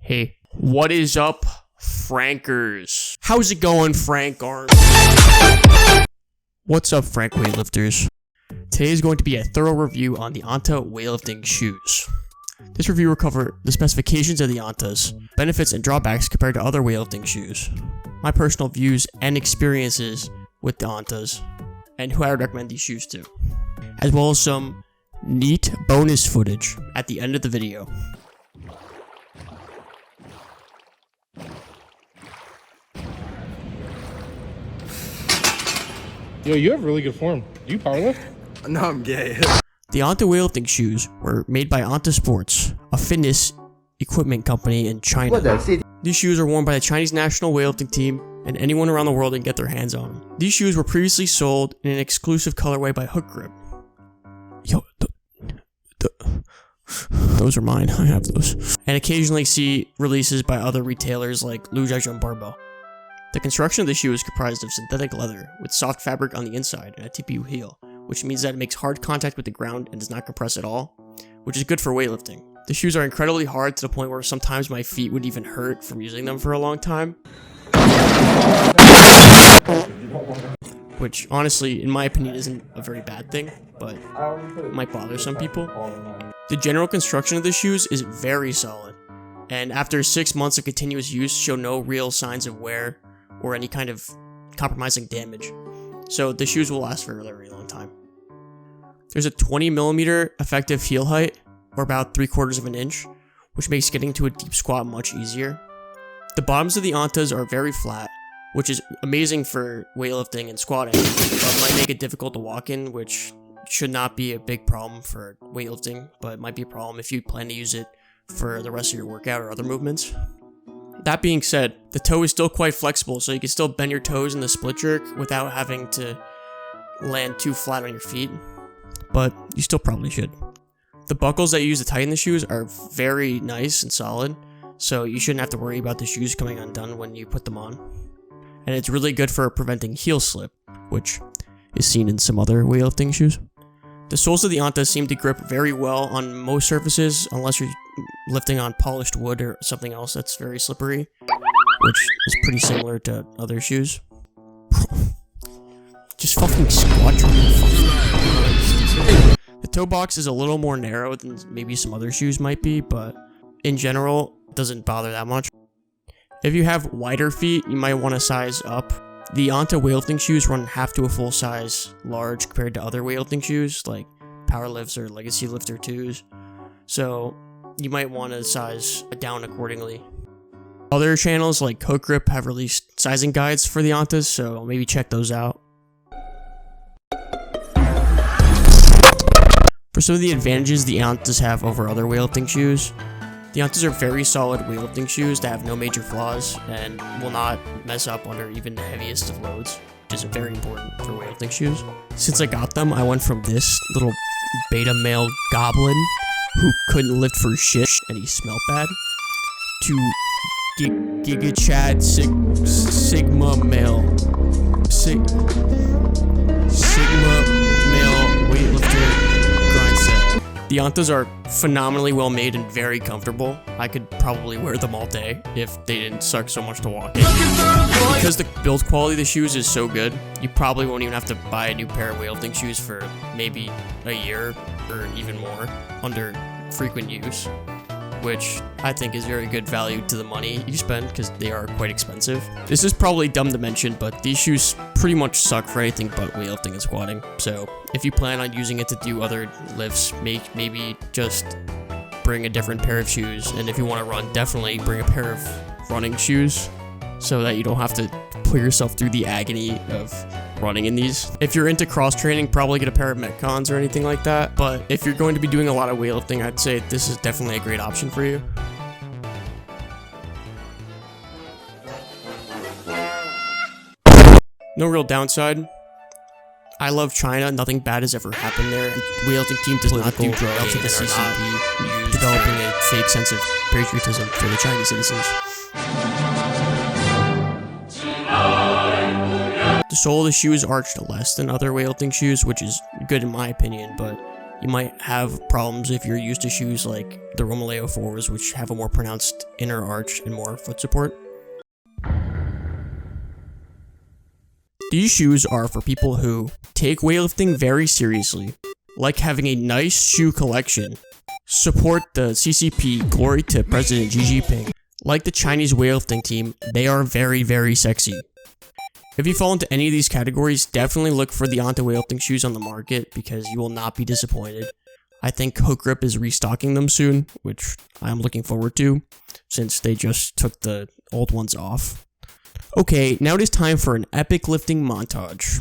Hey, what is up, Frankers? How's it going, Frank Arms? What's up, Frank weightlifters? Today is going to be a thorough review on the anta weightlifting shoes. This review will cover the specifications of the antas, benefits and drawbacks compared to other weightlifting shoes, my personal views and experiences with the antas, and who I would recommend these shoes to, as well as some neat bonus footage at the end of the video. Yo, you have really good form. Do you powerlift? No, I'm gay. The anta weightlifting shoes were made by Anta Sports, a fitness equipment company in China. These shoes are worn by the Chinese national weightlifting team, and anyone around the world can get their hands on them. These shoes were previously sold in an exclusive colorway by Hook Grip. Yo, those are mine. I have those. And occasionally see releases by other retailers like Lujiazhou and Barbell. The construction of the shoe is comprised of synthetic leather with soft fabric on the inside and a TPU heel, which means that it makes hard contact with the ground and does not compress at all, which is good for weightlifting. The shoes are incredibly hard to the point where sometimes my feet would even hurt from using them for a long time. Which, honestly, in my opinion, isn't a very bad thing, but it might bother some people. The general construction of the shoes is very solid, and after 6 months of continuous use show no real signs of wear or any kind of compromising damage. So the shoes will last for a very long time. There's a 20mm effective heel height, or about 3/4 of an inch, which makes getting to a deep squat much easier. The bottoms of the antas are very flat, which is amazing for weightlifting and squatting, but might make it difficult to walk in, which should not be a big problem for weightlifting, but might be a problem if you plan to use it for the rest of your workout or other movements. That being said, the toe is still quite flexible, so you can still bend your toes in the split jerk without having to land too flat on your feet, but you still probably should. The buckles that you use to tighten the shoes are very nice and solid, so you shouldn't have to worry about the shoes coming undone when you put them on. And it's really good for preventing heel slip, which is seen in some other weightlifting shoes. The soles of the antas seem to grip very well on most surfaces, unless you're lifting on polished wood or something else that's very slippery, which is pretty similar to other shoes. Just fucking squat. The toe box is a little more narrow than maybe some other shoes might be, but in general, it doesn't bother that much. If you have wider feet, you might want to size up. The anta weightlifting shoes run half to a full size large compared to other weightlifting shoes like Power Lifts or Legacy Lifter 2s, so you might want to size down accordingly. Other channels like Hook Grip have released sizing guides for the antas, so maybe check those out. For some of the advantages the antas have over other weightlifting shoes, the antas are very solid weightlifting shoes that have no major flaws and will not mess up under even the heaviest of loads, which is very important for weightlifting shoes. Since I got them, I went from this little beta male goblin who couldn't lift for shit and he smelled bad, to Giga Chad Sigma male weightlifter grind set. The antas are phenomenally well made and very comfortable. I could probably wear them all day if they didn't suck so much to walk in. Because the build quality of the shoes is so good, you probably won't even have to buy a new pair of weightlifting shoes for maybe a year or even more under frequent use, which I think is very good value to the money you spend because they are quite expensive. This is probably dumb to mention, but these shoes pretty much suck for anything but weightlifting and squatting. So if you plan on using it to do other lifts, maybe just bring a different pair of shoes. And if you want to run, definitely bring a pair of running shoes so that you don't have to put yourself through the agony of running in these. If you're into cross training, probably get a pair of Metcons or anything like that. But if you're going to be doing a lot of weightlifting, I'd say this is definitely a great option for you. No real downside. I love China. Nothing bad has ever happened there. The weightlifting team does not do drugs to the CCP, developing a fake sense of patriotism for the Chinese citizens. The sole of the shoe is arched less than other weightlifting shoes, which is good in my opinion, but You might have problems if you're used to shoes like the Romaleo 4s, which have a more pronounced inner arch and more foot support. These shoes are for people who take weightlifting very seriously, like having a nice shoe collection, support the CCP, glory to President Xi Jinping. Like the Chinese weightlifting team, they are very, very sexy. If you fall into any of these categories, definitely look for the anta weightlifting shoes on the market because you will not be disappointed. I think Hook Grip is restocking them soon, which I'm looking forward to, since they just took the old ones off. Okay, now it is time for an epic lifting montage.